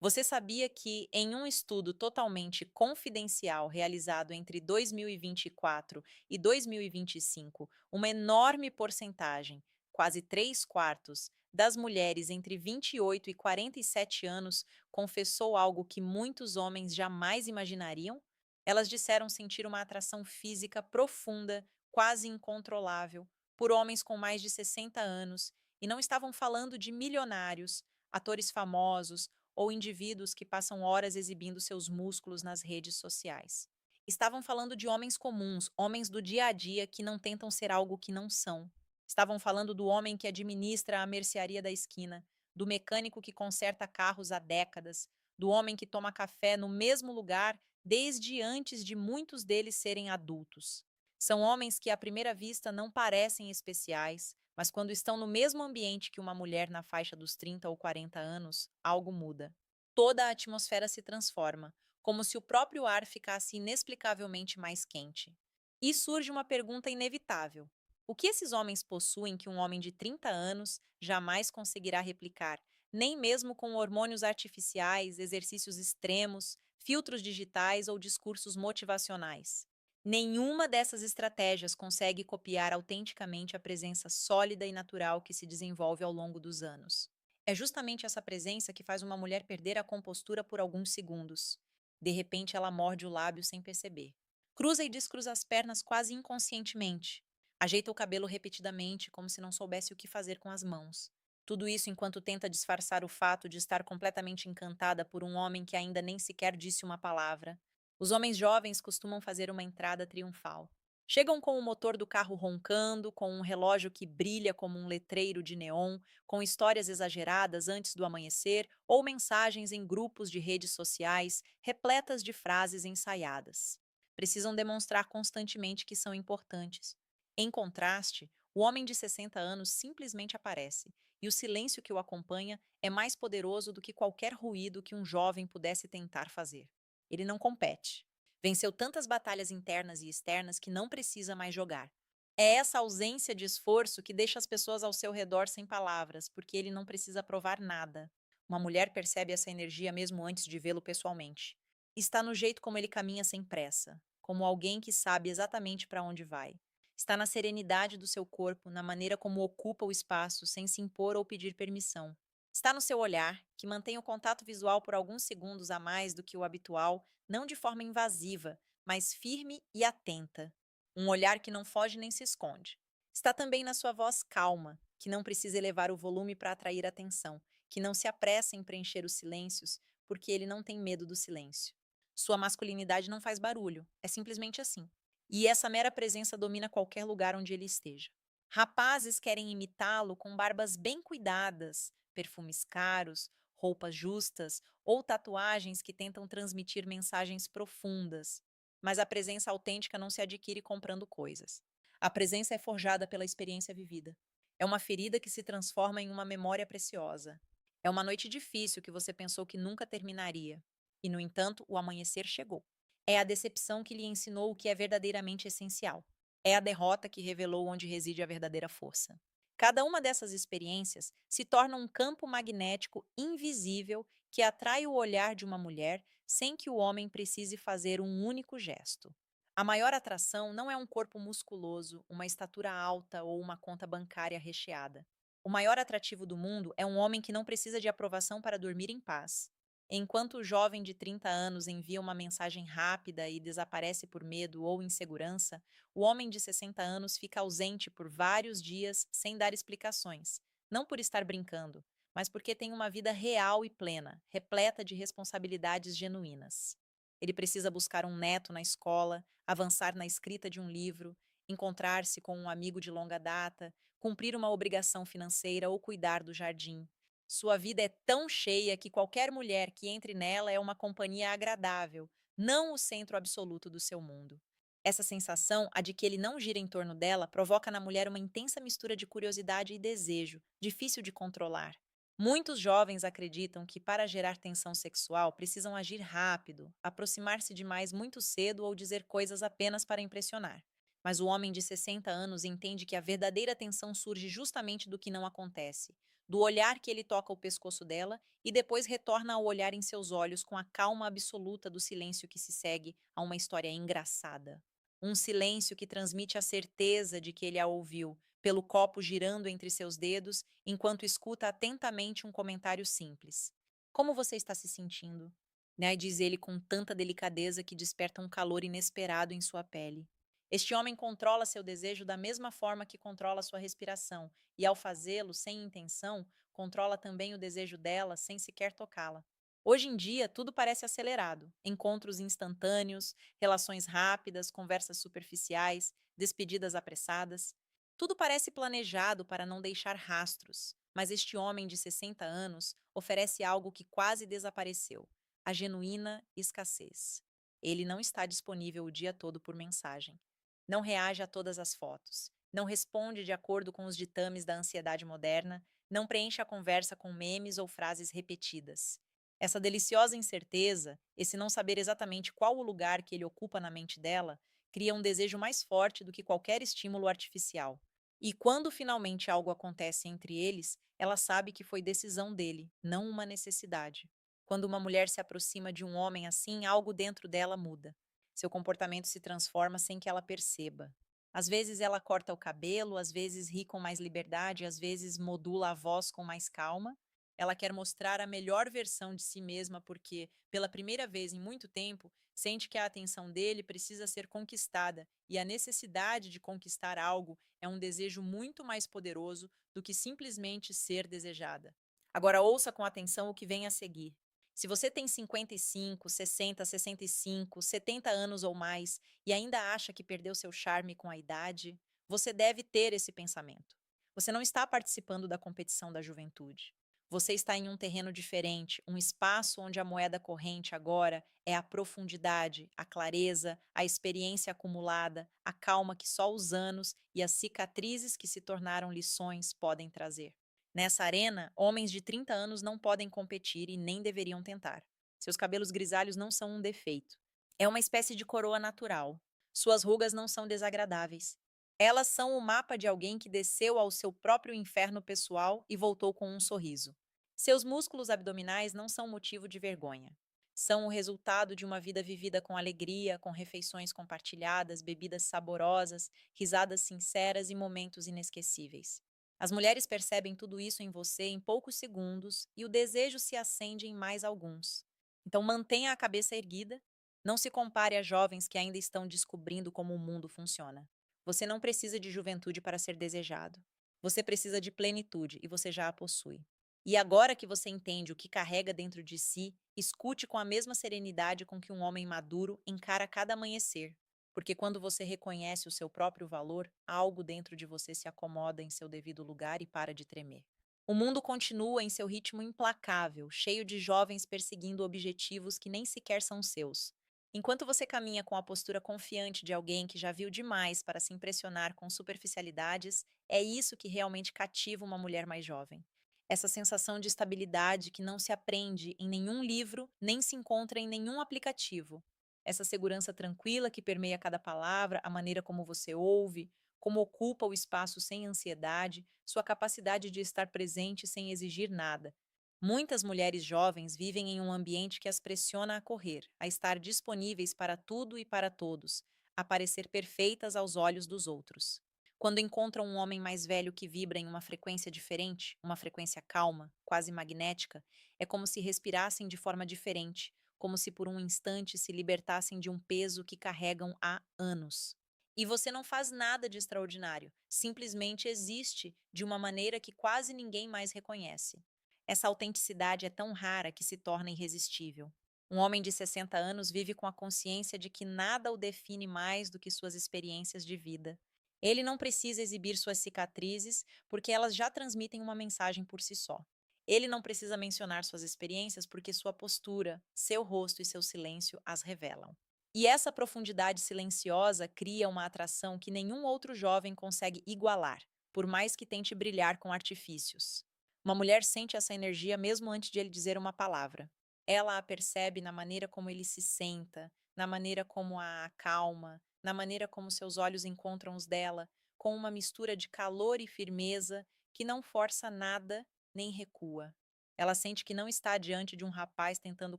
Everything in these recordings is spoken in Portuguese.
Você sabia que, em um estudo totalmente confidencial realizado entre 2024 e 2025, uma enorme porcentagem, quase 3 quartos, das mulheres entre 28 e 47 anos confessou algo que muitos homens jamais imaginariam? Elas disseram sentir uma atração física profunda, quase incontrolável, por homens com mais de 60 anos, e não estavam falando de milionários, atores famosos ou indivíduos que passam horas exibindo seus músculos nas redes sociais. Estavam falando de homens comuns, homens do dia a dia que não tentam ser algo que não são. Estavam falando do homem que administra a mercearia da esquina, do mecânico que conserta carros há décadas, do homem que toma café no mesmo lugar desde antes de muitos deles serem adultos. São homens que à primeira vista não parecem especiais, mas quando estão no mesmo ambiente que uma mulher na faixa dos 30 ou 40 anos, algo muda. Toda a atmosfera se transforma, como se o próprio ar ficasse inexplicavelmente mais quente. E surge uma pergunta inevitável: o que esses homens possuem que um homem de 30 anos jamais conseguirá replicar, nem mesmo com hormônios artificiais, exercícios extremos, filtros digitais ou discursos motivacionais? Nenhuma dessas estratégias consegue copiar autenticamente a presença sólida e natural que se desenvolve ao longo dos anos. É justamente essa presença que faz uma mulher perder a compostura por alguns segundos. De repente, ela morde o lábio sem perceber. Cruza e descruza as pernas quase inconscientemente. Ajeita o cabelo repetidamente, como se não soubesse o que fazer com as mãos. Tudo isso enquanto tenta disfarçar o fato de estar completamente encantada por um homem que ainda nem sequer disse uma palavra. Os homens jovens costumam fazer uma entrada triunfal. Chegam com o motor do carro roncando, com um relógio que brilha como um letreiro de neon, com histórias exageradas antes do amanhecer ou mensagens em grupos de redes sociais repletas de frases ensaiadas. Precisam demonstrar constantemente que são importantes. Em contraste, o homem de 60 anos simplesmente aparece, e o silêncio que o acompanha é mais poderoso do que qualquer ruído que um jovem pudesse tentar fazer. Ele não compete. Venceu tantas batalhas internas e externas que não precisa mais jogar. É essa ausência de esforço que deixa as pessoas ao seu redor sem palavras, porque ele não precisa provar nada. Uma mulher percebe essa energia mesmo antes de vê-lo pessoalmente. Está no jeito como ele caminha sem pressa, como alguém que sabe exatamente para onde vai. Está na serenidade do seu corpo, na maneira como ocupa o espaço sem se impor ou pedir permissão. Está no seu olhar, que mantém o contato visual por alguns segundos a mais do que o habitual, não de forma invasiva, mas firme e atenta. Um olhar que não foge nem se esconde. Está também na sua voz calma, que não precisa elevar o volume para atrair atenção, que não se apressa em preencher os silêncios, porque ele não tem medo do silêncio. Sua masculinidade não faz barulho, é simplesmente assim. E essa mera presença domina qualquer lugar onde ele esteja. Rapazes querem imitá-lo com barbas bem cuidadas, perfumes caros, roupas justas ou tatuagens que tentam transmitir mensagens profundas. Mas a presença autêntica não se adquire comprando coisas. A presença é forjada pela experiência vivida. É uma ferida que se transforma em uma memória preciosa. É uma noite difícil que você pensou que nunca terminaria. E, no entanto, o amanhecer chegou. É a decepção que lhe ensinou o que é verdadeiramente essencial. É a derrota que revelou onde reside a verdadeira força. Cada uma dessas experiências se torna um campo magnético invisível que atrai o olhar de uma mulher sem que o homem precise fazer um único gesto. A maior atração não é um corpo musculoso, uma estatura alta ou uma conta bancária recheada. O maior atrativo do mundo é um homem que não precisa de aprovação para dormir em paz. Enquanto o jovem de 30 anos envia uma mensagem rápida e desaparece por medo ou insegurança, o homem de 60 anos fica ausente por vários dias sem dar explicações, não por estar brincando, mas porque tem uma vida real e plena, repleta de responsabilidades genuínas. Ele precisa buscar um neto na escola, avançar na escrita de um livro, encontrar-se com um amigo de longa data, cumprir uma obrigação financeira ou cuidar do jardim. Sua vida é tão cheia que qualquer mulher que entre nela é uma companhia agradável, não o centro absoluto do seu mundo. Essa sensação, a de que ele não gira em torno dela, provoca na mulher uma intensa mistura de curiosidade e desejo, difícil de controlar. Muitos jovens acreditam que, para gerar tensão sexual, precisam agir rápido, aproximar-se demais muito cedo ou dizer coisas apenas para impressionar. Mas o homem de 60 anos entende que a verdadeira tensão surge justamente do que não acontece, do olhar que ele toca o pescoço dela e depois retorna ao olhar em seus olhos com a calma absoluta do silêncio que se segue a uma história engraçada. Um silêncio que transmite a certeza de que ele a ouviu, pelo copo girando entre seus dedos, enquanto escuta atentamente um comentário simples. Como você está se sentindo? Né, diz ele com tanta delicadeza que desperta um calor inesperado em sua pele. Este homem controla seu desejo da mesma forma que controla sua respiração, e ao fazê-lo sem intenção, controla também o desejo dela sem sequer tocá-la. Hoje em dia, tudo parece acelerado: encontros instantâneos, relações rápidas, conversas superficiais, despedidas apressadas. Tudo parece planejado para não deixar rastros, mas este homem de 60 anos oferece algo que quase desapareceu: a genuína escassez. Ele não está disponível o dia todo por mensagem. Não reage a todas as fotos. Não responde de acordo com os ditames da ansiedade moderna. Não preenche a conversa com memes ou frases repetidas. Essa deliciosa incerteza, esse não saber exatamente qual o lugar que ele ocupa na mente dela, cria um desejo mais forte do que qualquer estímulo artificial. E quando finalmente algo acontece entre eles, ela sabe que foi decisão dele, não uma necessidade. Quando uma mulher se aproxima de um homem assim, algo dentro dela muda. Seu comportamento se transforma sem que ela perceba. Às vezes ela corta o cabelo, às vezes ri com mais liberdade, às vezes modula a voz com mais calma. Ela quer mostrar a melhor versão de si mesma porque, pela primeira vez em muito tempo, sente que a atenção dele precisa ser conquistada e a necessidade de conquistar algo é um desejo muito mais poderoso do que simplesmente ser desejada. Agora ouça com atenção o que vem a seguir. Se você tem 55, 60, 65, 70 anos ou mais e ainda acha que perdeu seu charme com a idade, você deve ter esse pensamento. Você não está participando da competição da juventude. Você está em um terreno diferente, um espaço onde a moeda corrente agora é a profundidade, a clareza, a experiência acumulada, a calma que só os anos e as cicatrizes que se tornaram lições podem trazer. Nessa arena, homens de 30 anos não podem competir e nem deveriam tentar. Seus cabelos grisalhos não são um defeito. É uma espécie de coroa natural. Suas rugas não são desagradáveis. Elas são o mapa de alguém que desceu ao seu próprio inferno pessoal e voltou com um sorriso. Seus músculos abdominais não são motivo de vergonha. São o resultado de uma vida vivida com alegria, com refeições compartilhadas, bebidas saborosas, risadas sinceras e momentos inesquecíveis. As mulheres percebem tudo isso em você em poucos segundos e o desejo se acende em mais alguns. Então mantenha a cabeça erguida, não se compare a jovens que ainda estão descobrindo como o mundo funciona. Você não precisa de juventude para ser desejado. Você precisa de plenitude e você já a possui. E agora que você entende o que carrega dentro de si, escute com a mesma serenidade com que um homem maduro encara cada amanhecer, porque quando você reconhece o seu próprio valor, algo dentro de você se acomoda em seu devido lugar e para de tremer. O mundo continua em seu ritmo implacável, cheio de jovens perseguindo objetivos que nem sequer são seus. Enquanto você caminha com a postura confiante de alguém que já viu demais para se impressionar com superficialidades, é isso que realmente cativa uma mulher mais jovem. Essa sensação de estabilidade que não se aprende em nenhum livro, nem se encontra em nenhum aplicativo. Essa segurança tranquila que permeia cada palavra, a maneira como você ouve, como ocupa o espaço sem ansiedade, sua capacidade de estar presente sem exigir nada. Muitas mulheres jovens vivem em um ambiente que as pressiona a correr, a estar disponíveis para tudo e para todos, a parecer perfeitas aos olhos dos outros. Quando encontram um homem mais velho que vibra em uma frequência diferente, uma frequência calma, quase magnética, é como se respirassem de forma diferente, como se por um instante se libertassem de um peso que carregam há anos. E você não faz nada de extraordinário, simplesmente existe de uma maneira que quase ninguém mais reconhece. Essa autenticidade é tão rara que se torna irresistível. Um homem de 60 anos vive com a consciência de que nada o define mais do que suas experiências de vida. Ele não precisa exibir suas cicatrizes, porque elas já transmitem uma mensagem por si só. Ele não precisa mencionar suas experiências, porque sua postura, seu rosto e seu silêncio as revelam. E essa profundidade silenciosa cria uma atração que nenhum outro jovem consegue igualar, por mais que tente brilhar com artifícios. Uma mulher sente essa energia mesmo antes de ele dizer uma palavra. Ela a percebe na maneira como ele se senta, na maneira como a acalma, na maneira como seus olhos encontram os dela, com uma mistura de calor e firmeza que não força nada nem recua. Ela sente que não está diante de um rapaz tentando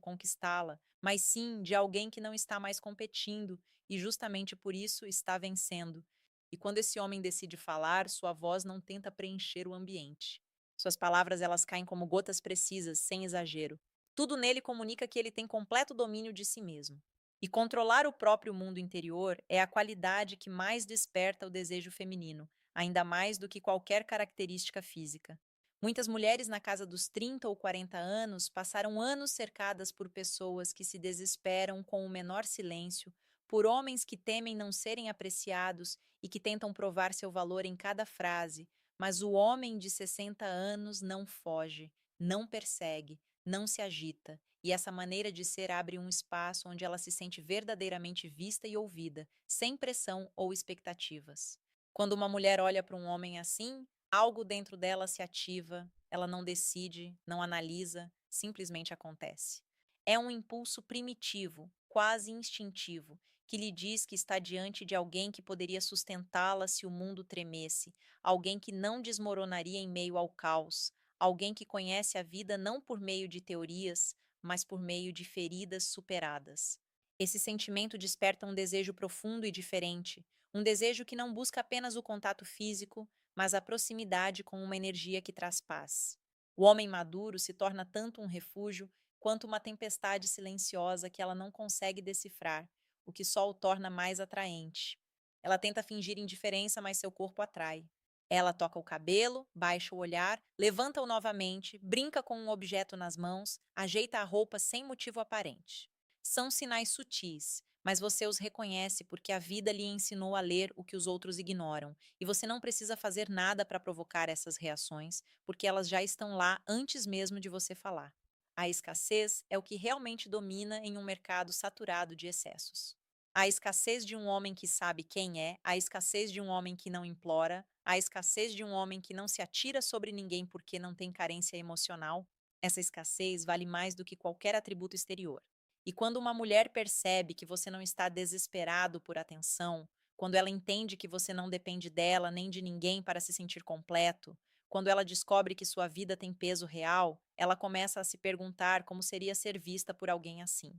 conquistá-la, mas sim de alguém que não está mais competindo e justamente por isso está vencendo. E quando esse homem decide falar, sua voz não tenta preencher o ambiente. Suas palavras elas caem como gotas precisas, sem exagero. Tudo nele comunica que ele tem completo domínio de si mesmo. E controlar o próprio mundo interior é a qualidade que mais desperta o desejo feminino, ainda mais do que qualquer característica física. Muitas mulheres na casa dos 30 ou 40 anos passaram anos cercadas por pessoas que se desesperam com o menor silêncio, por homens que temem não serem apreciados e que tentam provar seu valor em cada frase, mas o homem de 60 anos não foge, não persegue, não se agita, e essa maneira de ser abre um espaço onde ela se sente verdadeiramente vista e ouvida, sem pressão ou expectativas. Quando uma mulher olha para um homem assim, algo dentro dela se ativa, ela não decide, não analisa, simplesmente acontece. É um impulso primitivo, quase instintivo, que lhe diz que está diante de alguém que poderia sustentá-la se o mundo tremesse, alguém que não desmoronaria em meio ao caos, alguém que conhece a vida não por meio de teorias, mas por meio de feridas superadas. Esse sentimento desperta um desejo profundo e diferente, um desejo que não busca apenas o contato físico, mas a proximidade com uma energia que traz paz. O homem maduro se torna tanto um refúgio quanto uma tempestade silenciosa que ela não consegue decifrar, o que só o torna mais atraente. Ela tenta fingir indiferença, mas seu corpo atrai. Ela toca o cabelo, baixa o olhar, levanta-o novamente, brinca com um objeto nas mãos, ajeita a roupa sem motivo aparente. São sinais sutis, mas você os reconhece porque a vida lhe ensinou a ler o que os outros ignoram, e você não precisa fazer nada para provocar essas reações, porque elas já estão lá antes mesmo de você falar. A escassez é o que realmente domina em um mercado saturado de excessos. A escassez de um homem que sabe quem é, a escassez de um homem que não implora, a escassez de um homem que não se atira sobre ninguém porque não tem carência emocional, essa escassez vale mais do que qualquer atributo exterior. E quando uma mulher percebe que você não está desesperado por atenção, quando ela entende que você não depende dela nem de ninguém para se sentir completo, quando ela descobre que sua vida tem peso real, ela começa a se perguntar como seria ser vista por alguém assim.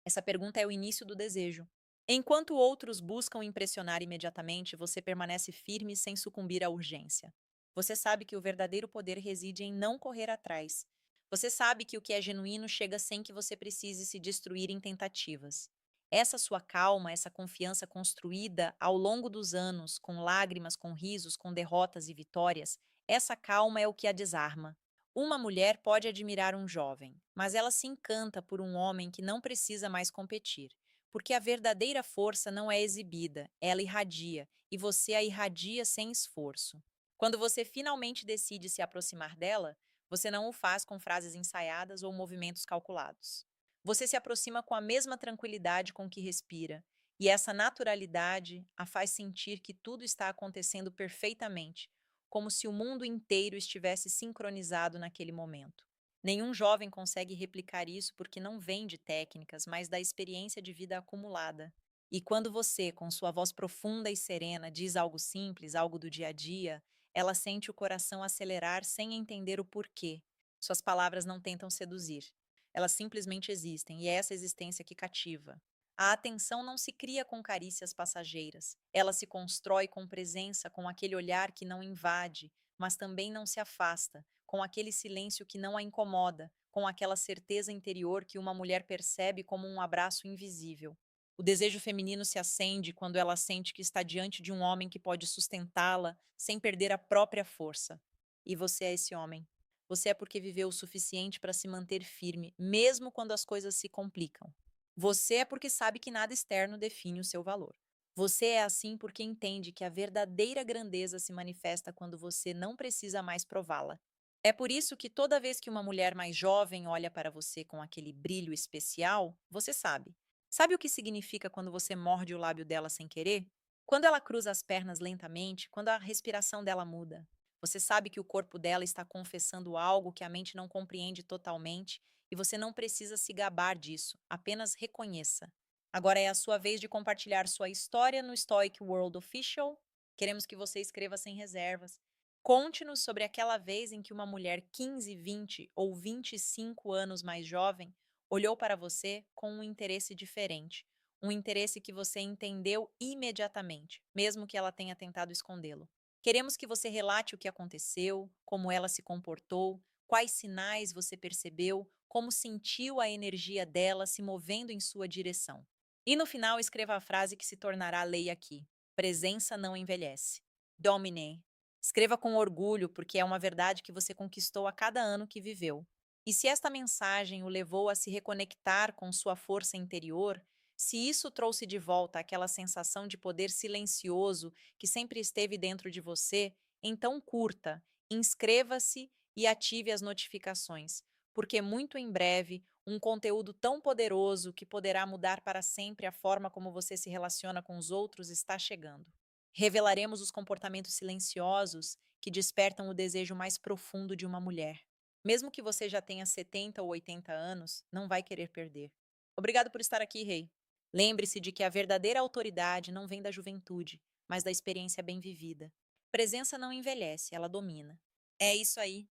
Essa pergunta é o início do desejo. Enquanto outros buscam impressionar imediatamente, você permanece firme sem sucumbir à urgência. Você sabe que o verdadeiro poder reside em não correr atrás. Você sabe que o que é genuíno chega sem que você precise se destruir em tentativas. Essa sua calma, essa confiança construída ao longo dos anos, com lágrimas, com risos, com derrotas e vitórias, essa calma é o que a desarma. Uma mulher pode admirar um jovem, mas ela se encanta por um homem que não precisa mais competir. Porque a verdadeira força não é exibida, ela irradia, e você a irradia sem esforço. Quando você finalmente decide se aproximar dela, você não o faz com frases ensaiadas ou movimentos calculados. Você se aproxima com a mesma tranquilidade com que respira, e essa naturalidade a faz sentir que tudo está acontecendo perfeitamente, como se o mundo inteiro estivesse sincronizado naquele momento. Nenhum jovem consegue replicar isso porque não vem de técnicas, mas da experiência de vida acumulada. E quando você, com sua voz profunda e serena, diz algo simples, algo do dia a dia, ela sente o coração acelerar sem entender o porquê. Suas palavras não tentam seduzir. Elas simplesmente existem, e é essa existência que cativa. A atenção não se cria com carícias passageiras. Ela se constrói com presença, com aquele olhar que não invade, mas também não se afasta, com aquele silêncio que não a incomoda, com aquela certeza interior que uma mulher percebe como um abraço invisível. O desejo feminino se acende quando ela sente que está diante de um homem que pode sustentá-la sem perder a própria força. E você é esse homem. Você é porque viveu o suficiente para se manter firme, mesmo quando as coisas se complicam. Você é porque sabe que nada externo define o seu valor. Você é assim porque entende que a verdadeira grandeza se manifesta quando você não precisa mais prová-la. É por isso que toda vez que uma mulher mais jovem olha para você com aquele brilho especial, você sabe. Sabe o que significa quando você morde o lábio dela sem querer? Quando ela cruza as pernas lentamente, quando a respiração dela muda. Você sabe que o corpo dela está confessando algo que a mente não compreende totalmente e você não precisa se gabar disso, apenas reconheça. Agora é a sua vez de compartilhar sua história no Stoic World Official. Queremos que você escreva sem reservas. Conte-nos sobre aquela vez em que uma mulher 15, 20 ou 25 anos mais jovem olhou para você com um interesse diferente. Um interesse que você entendeu imediatamente, mesmo que ela tenha tentado escondê-lo. Queremos que você relate o que aconteceu, como ela se comportou, quais sinais você percebeu, como sentiu a energia dela se movendo em sua direção. E no final, escreva a frase que se tornará lei aqui: presença não envelhece. Domine. Escreva com orgulho, porque é uma verdade que você conquistou a cada ano que viveu. E se esta mensagem o levou a se reconectar com sua força interior, se isso trouxe de volta aquela sensação de poder silencioso que sempre esteve dentro de você, então curta, inscreva-se e ative as notificações, porque muito em breve um conteúdo tão poderoso que poderá mudar para sempre a forma como você se relaciona com os outros está chegando. Revelaremos os comportamentos silenciosos que despertam o desejo mais profundo de uma mulher. Mesmo que você já tenha 70 ou 80 anos, não vai querer perder. Obrigado por estar aqui, Rei. Lembre-se de que a verdadeira autoridade não vem da juventude, mas da experiência bem vivida. Presença não envelhece, ela domina. É isso aí.